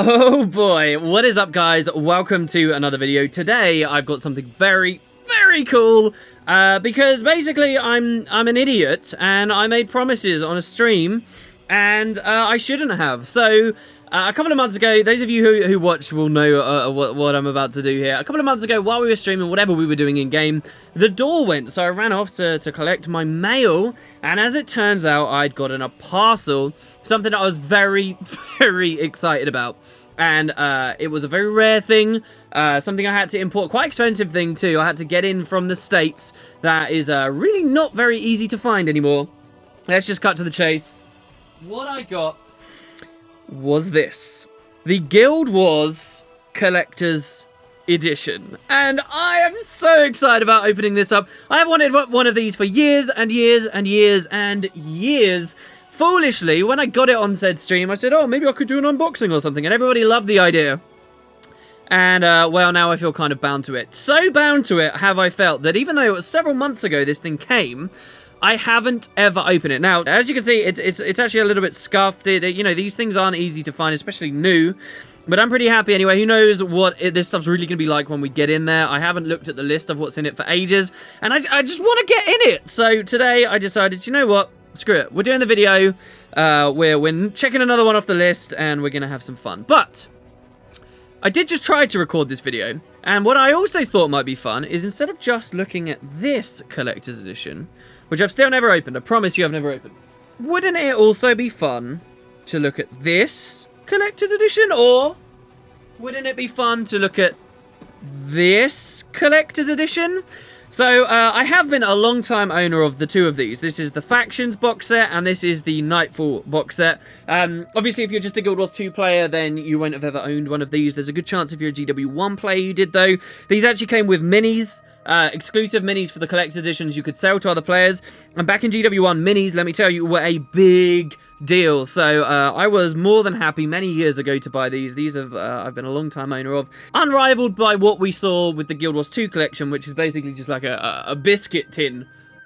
Oh boy, what is up guys? Welcome to another video. Today I've got something very cool because basically I'm an idiot and I made promises on a stream and I shouldn't have. So a couple of months ago, those of you who watch will know what I'm about to do here. A couple of months ago, while we were streaming whatever we were doing in game, the door went, so I ran off to collect my mail, and as it turns out, I'd gotten a parcel, something that I was very excited about. And it was a very rare thing, something I had to import, quite expensive thing too. I had to get in from the States. That is really not very easy to find anymore. Let's just cut to the chase. What I got was this. The Guild Wars Collector's Edition. And I am so excited about opening this up. I have wanted one of these for years and years and years and years. Foolishly, when I got it on said stream, I said, oh, maybe I could do an unboxing or something. And everybody loved the idea. And, well, now I feel kind of bound to it. So bound to it have I felt that even though it was several months ago this thing came, I haven't ever opened it. Now, as you can see, it's actually a little bit scuffed. You know, these things aren't easy to find, especially new. But I'm pretty happy anyway. Who knows what this stuff's really going to be like when we get in there. I haven't looked at the list of what's in it for ages. And I just want to get in it. So today I decided, you know what? Screw it. We're doing the video. We're checking another one off the list. And we're going to have some fun. But I did just try to record this video. And what I also thought might be fun is instead of just looking at this collector's edition, which I've still never opened. I promise you I've never opened. Wouldn't it also be fun to look at this collector's edition? Or wouldn't it be fun to look at this collector's edition? So, I have been a long time owner of the two of these. This is the Factions box set, and this is the Nightfall box set. Obviously, if you're just a Guild Wars 2 player, then you won't have ever owned one of these. There's a good chance if you're a GW1 player you did, though. These actually came with minis. Exclusive minis for the collector's editions you could sell to other players. And back in GW1, minis, let me tell you, were a big deal. So I was more than happy many years ago to buy these. These have I've been a long time owner of. Unrivaled by what we saw with the Guild Wars 2 collection, which is basically just like a biscuit tin.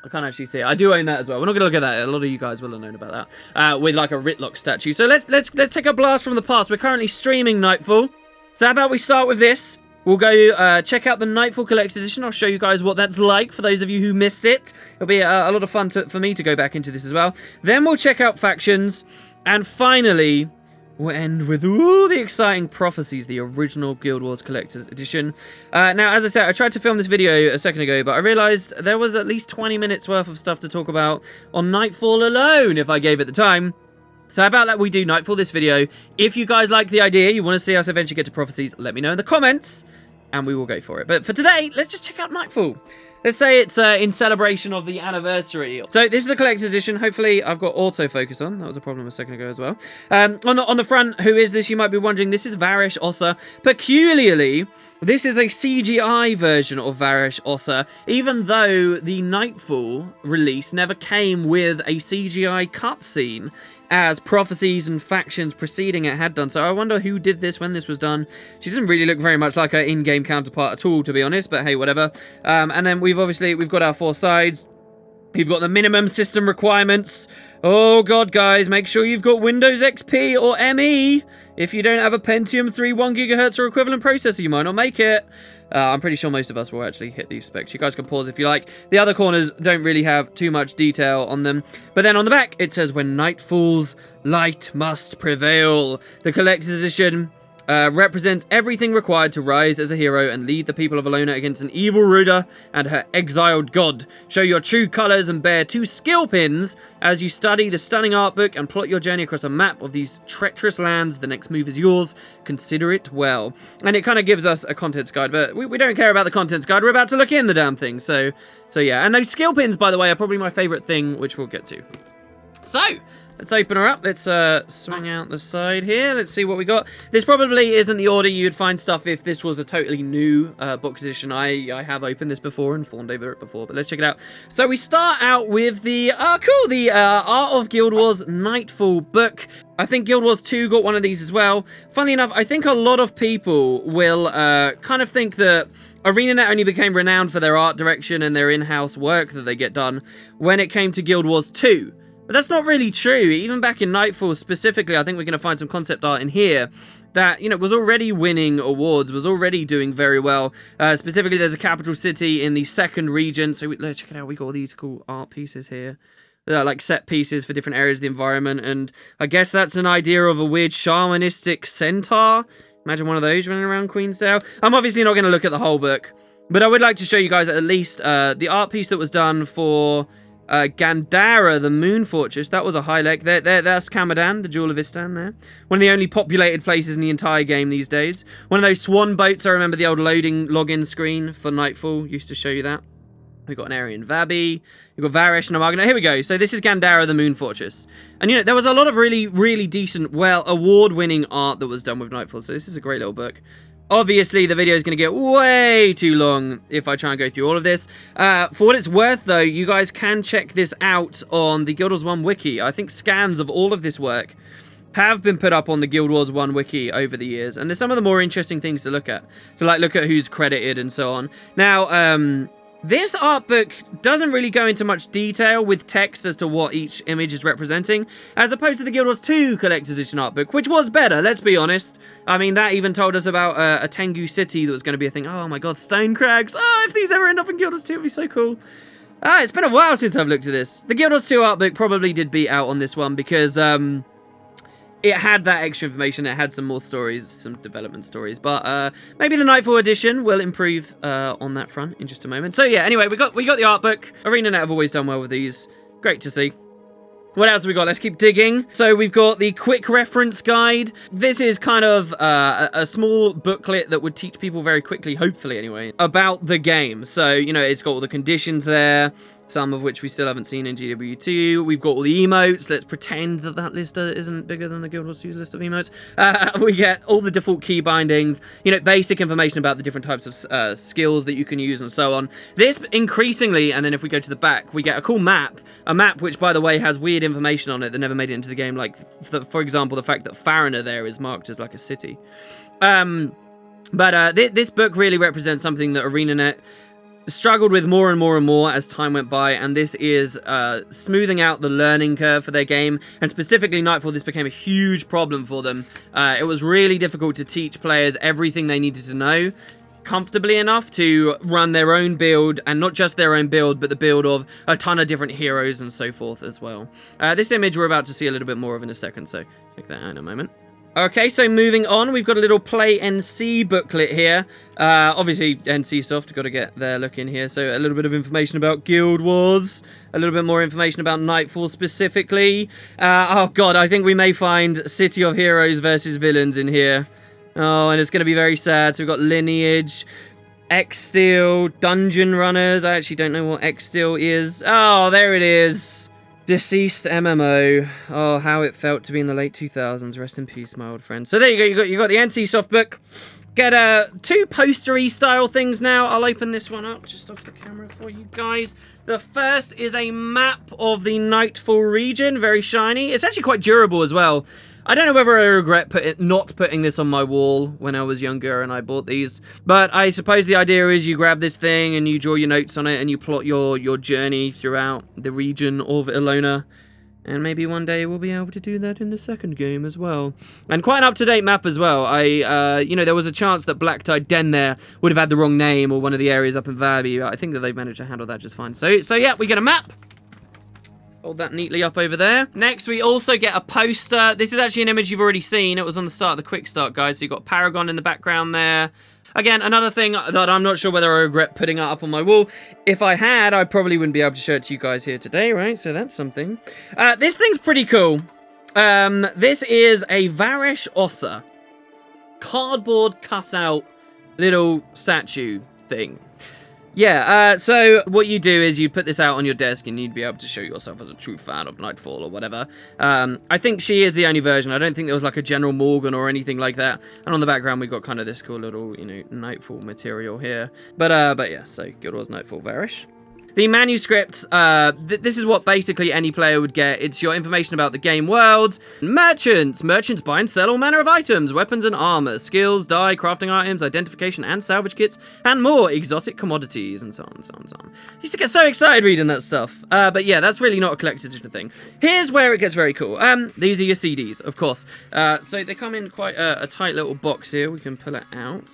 I can't actually see it. I do own that as well. We're not going to look at that. A lot of you guys will have known about that. With like a Ritlock statue. So let's take a blast from the past. We're currently streaming Nightfall. So how about we start with this? We'll go check out the Nightfall Collector's Edition. I'll show you guys what that's like for those of you who missed it. It'll be a lot of fun for me to go back into this as well. Then we'll check out Factions. And finally, we'll end with all the exciting Prophecies, the original Guild Wars Collector's Edition. Now, as I said, I tried to film this video a second ago, but I realised there was at least 20 minutes worth of stuff to talk about on Nightfall alone, if I gave it the time. So how about that we do Nightfall this video. If you guys like the idea, you want to see us eventually get to Prophecies, let me know in the comments. And we will go for it. But for today, let's just check out Nightfall. Let's say it's in celebration of the anniversary. So this is the collector's edition. Hopefully, I've got autofocus on. That was a problem a second ago as well. On the front, who is this? You might be wondering. This is Varish Ossa. Peculiarly, this is a CGI version of Varish Ossa, even though the Nightfall release never came with a CGI cutscene, as Prophecies and Factions preceding it had done. So I wonder who did this when this was done. She doesn't really look very much like her in-game counterpart at all, to be honest, but hey, whatever. And then we've got our four sides. You've got the minimum system requirements. Oh god, guys, make sure you've got Windows XP or ME. If you don't have a Pentium 3 1GHz or equivalent processor, you might not make it. I'm pretty sure most of us will actually hit these specs. You guys can pause if you like. The other corners don't really have too much detail on them. But then on the back, it says, when night falls, light must prevail. The collector's edition represents everything required to rise as a hero and lead the people of Alona against an evil ruler and her exiled god. Show your true colours and bear 2 skill pins as you study the stunning art book and plot your journey across a map of these treacherous lands. The next move is yours. Consider it well. And it kind of gives us a contents guide, but we don't care about the contents guide. We're about to look in the damn thing. So yeah. And those skill pins, by the way, are probably my favourite thing, which we'll get to. So let's open her up. Let's swing out the side here. Let's see what we got. This probably isn't the order you'd find stuff if this was a totally new box edition. I have opened this before and fawned over it before, but let's check it out. So we start out with the, the Art of Guild Wars Nightfall book. I think Guild Wars 2 got one of these as well. Funnily enough, I think a lot of people will kind of think that ArenaNet only became renowned for their art direction and their in-house work that they get done when it came to Guild Wars 2. But that's not really true. Even back in Nightfall specifically, I think we're going to find some concept art in here that, you know, was already winning awards, was already doing very well. Specifically, there's a capital city in the second region. So let's check it out. We got all these cool art pieces here. Like set pieces for different areas of the environment. And I guess that's an idea of a weird shamanistic centaur. Imagine one of those running around Queensdale. I'm obviously not going to look at the whole book, but I would like to show you guys at least the art piece that was done for Gandhara, the moon fortress. That was a highlight. That's Kamadan, the Jewel of Istan there. One of the only populated places in the entire game these days. One of those swan boats, I remember the old loading login screen for Nightfall used to show you that. We've got an area in Vabi. You've got Varish and Amargana. Here we go. So this is Gandhara, the Moon Fortress. And, you know, there was a lot of really, really decent, well, award-winning art that was done with Nightfall. So this is a great little book. Obviously, the video is going to get way too long if I try and go through all of this. For what it's worth, though, you guys can check this out on the Guild Wars 1 wiki. I think scans of all of this work have been put up on the Guild Wars 1 wiki over the years. And there's some of the more interesting things to look at. So, like, look at who's credited and so on. Now, this art book doesn't really go into much detail with text as to what each image is representing, as opposed to the Guild Wars 2 Collector's Edition art book, which was better, let's be honest. I mean, that even told us about a Tengu city that was going to be a thing. Oh my god, stone crags. Oh, if these ever end up in Guild Wars 2, it'd be so cool. It's been a while since I've looked at this. The Guild Wars 2 art book probably did beat out on this one because it had that extra information. It had some more stories, some development stories, but maybe the Nightfall edition will improve on that front in just a moment. So yeah, anyway, we got the art book. ArenaNet have always done well with these. Great to see. What else have we got? Let's keep digging. So we've got the quick reference guide. This is kind of a small booklet that would teach people very quickly, hopefully anyway, about the game. So, you know, it's got all the conditions there, some of which we still haven't seen in GW2. We've got all the emotes. Let's pretend that that list isn't bigger than the Guild Wars 2's list of emotes. We get all the default key bindings, you know, basic information about the different types of skills that you can use and so on. This increasingly, and then if we go to the back, we get a cool map. A map which, by the way, has weird information on it that never made it into the game. Like, for example, the fact that Farina there is marked as like a city. This book really represents something that ArenaNet struggled with more and more as time went by, and this is smoothing out the learning curve for their game, and specifically Nightfall. This became a huge problem for them. It was really difficult to teach players everything they needed to know comfortably enough to run their own build, and not just their own build, but the build of a ton of different heroes and so forth as well. This image we're about to see a little bit more of in a second, so check that out in a moment. Okay, so moving on, we've got a little Play NC booklet here. Obviously, NCSoft, got to get their look in here. So a little bit of information about Guild Wars, a little bit more information about Nightfall specifically. Oh god, I think we may find City of Heroes versus Villains in here. Oh, and it's going to be very sad. So we've got Lineage, X-Steel, Dungeon Runners. I actually don't know what X-Steel is. Oh, there it is. Deceased MMO. Oh, how it felt to be in the late 2000s. Rest in peace, my old friend. So there you go. You got the NCSoft book. Get two postery style things now. I'll open this one up just off the camera for you guys. The first is a map of the Nightfall region. Very shiny. It's actually quite durable as well. I don't know whether I regret not putting this on my wall when I was younger and I bought these. But I suppose the idea is you grab this thing and you draw your notes on it and you plot your journey throughout the region of Ilona. And maybe one day we'll be able to do that in the second game as well. And quite an up-to-date map as well. You know, there was a chance that Black Tide Den there would have had the wrong name or one of the areas up in Vabi. I think that they've managed to handle that just fine. So yeah, we get a map. Hold that neatly up over there. Next, we also get a poster. This is actually an image you've already seen. It was on the start of the quick start, guys. So you've got Paragon in the background there. Again, another thing that I'm not sure whether I regret putting it up on my wall. If I had, I probably wouldn't be able to show it to you guys here today, right? So that's something. This thing's pretty cool. This is a Varish Ossa cardboard cutout little statue thing. Yeah, so what you do is you put this out on your desk and you'd be able to show yourself as a true fan of Nightfall or whatever. I think she is the only version. I don't think there was like a General Morgan or anything like that. And on the background we've got kind of this cool little, you know, Nightfall material here. But yeah, so Guild Wars Nightfall Varish. The manuscripts, this is what basically any player would get. It's your information about the game world. Merchants. Merchants buy and sell all manner of items, weapons and armor, skills, dye, crafting items, identification and salvage kits, and more exotic commodities, and so on, so on, so on. I used to get so excited reading that stuff. But yeah, that's really not a collector's edition thing. Here's where it gets very cool. These are your CDs, of course. So they come in quite a tight little box here. We can pull it out.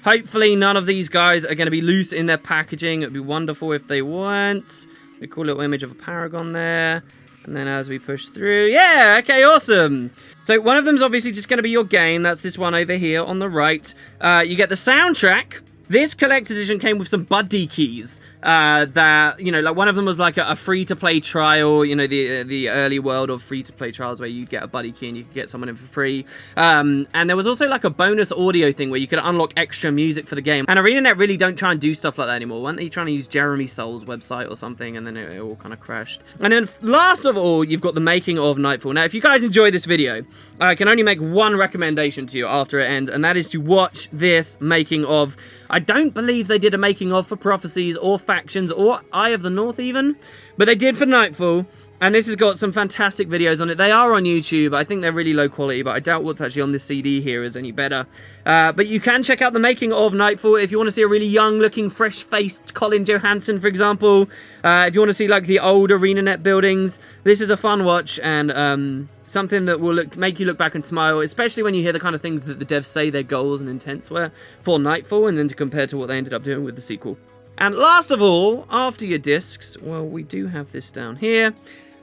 Hopefully none of these guys are going to be loose in their packaging. It would be wonderful if they weren't. A cool little image of a paragon there. And then as we push through... Yeah, okay, awesome. So one of them's obviously just going to be your game. That's this one over here on the right. You get the soundtrack. This collector's edition came with some buddy keys. That, you know, like one of them was like a free-to-play trial, you know, the early world of free-to-play trials where you get a buddy key and you could get someone in for free. And there was also like a bonus audio thing where you could unlock extra music for the game. And ArenaNet really don't try and do stuff like that anymore. Weren't they trying to use Jeremy Soul's website or something, and then it all kind of crashed. And then last of all, you've got the making of Nightfall. Now, if you guys enjoy this video, I can only make one recommendation to you after it ends, and that is to watch this making of. I don't believe they did a making of for Prophecies or Factions or Eye of the North even, but they did for Nightfall, and this has got some fantastic videos on it. They are on YouTube. I think they're really low quality, but I doubt what's actually on this CD here is any better. But you can check out the making of Nightfall if you want to see a really young-looking, fresh-faced Colin Johansson, for example. If you want to see like the old ArenaNet buildings, this is a fun watch, and something that will make you look back and smile, especially when you hear the kind of things that the devs say their goals and intents were for Nightfall, and then to compare to what they ended up doing with the sequel. And last of all, after your discs, well, we do have this down here.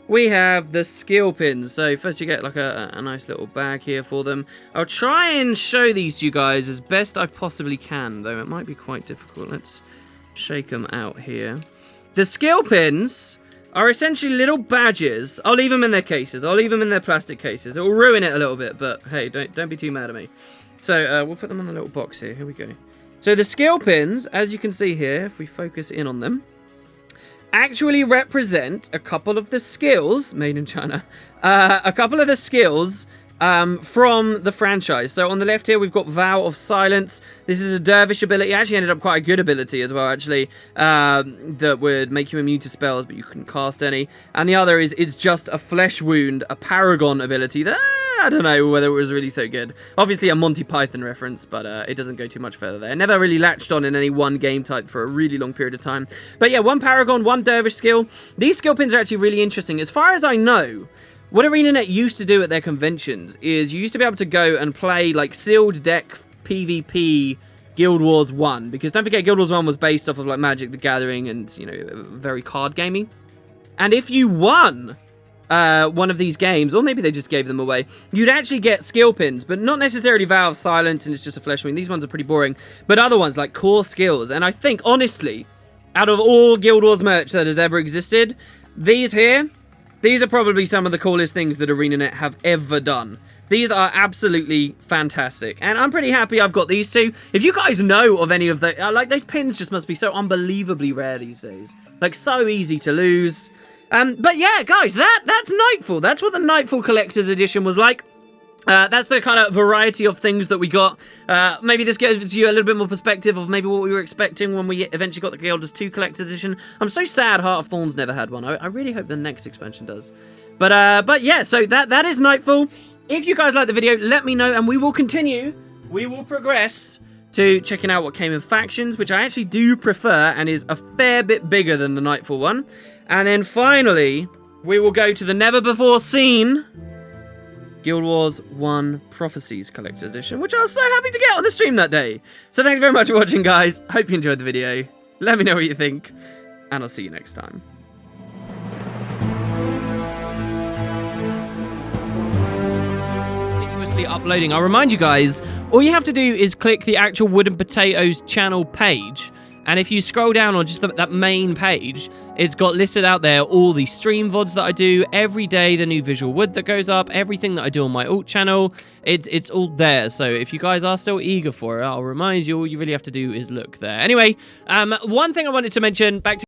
We have the skill pins. So first you get like a nice little bag here for them. I'll try and show these to you guys as best I possibly can, though it might be quite difficult. Let's shake them out here. The skill pins are essentially little badges. I'll leave them in their cases. I'll leave them in their plastic cases. It will ruin it a little bit, but hey, don't be too mad at me. So we'll put them on the little box here. Here we go. So the skill pins, as you can see here, if we focus in on them, actually represent a couple of the skills made in China. A couple of the skills from the franchise. So on the left here, we've got Vow of Silence. This is a dervish ability. It actually ended up quite a good ability as well, actually, that would make you immune to spells, but you couldn't cast any. And the other is it's just a flesh wound, a paragon ability that I don't know whether it was really so good. Obviously a Monty Python reference, but it doesn't go too much further there. It never really latched on in any one game type for a really long period of time. But yeah, one paragon, one dervish skill. These skill pins are actually really interesting. As far as I know, what ArenaNet used to do at their conventions is you used to be able to go and play like sealed deck PvP Guild Wars 1. Because don't forget, Guild Wars 1 was based off of like Magic the Gathering and, you know, very card gaming. And if you won one of these games, or maybe they just gave them away, you'd actually get skill pins, but not necessarily Vow of Silence and it's just a flesh wound. These ones are pretty boring. But other ones like core skills. And I think, honestly, out of all Guild Wars merch that has ever existed, these here, these are probably some of the coolest things that ArenaNet have ever done. These are absolutely fantastic. And I'm pretty happy I've got these two. If you guys know of any of the... like, those pins just must be so unbelievably rare these days. Like, so easy to lose. But yeah, guys, that's Nightfall. That's what the Nightfall Collector's Edition was like. That's the kind of variety of things that we got. Maybe this gives you a little bit more perspective of maybe what we were expecting when we eventually got the Guilders 2 Collector's Edition. I'm so sad Heart of Thorns never had one. I really hope the next expansion does. But yeah, so that is Nightfall. If you guys like the video, let me know, and we will continue. We will progress to checking out what came in Factions, which I actually do prefer and is a fair bit bigger than the Nightfall one. And then finally, we will go to the never-before-seen Guild Wars 1 Prophecies Collector's Edition, which I was so happy to get on the stream that day. So thank you very much for watching, guys. Hope you enjoyed the video. Let me know what you think, and I'll see you next time. Continuously uploading. I'll remind you guys, all you have to do is click the actual WoodenPotatoes channel page. And if you scroll down on just that main page, it's got listed out there all the stream VODs that I do every day, the new visual wood that goes up, everything that I do on my alt channel. It's all there. So if you guys are still eager for it, I'll remind you, all you really have to do is look there. Anyway, one thing I wanted to mention, back to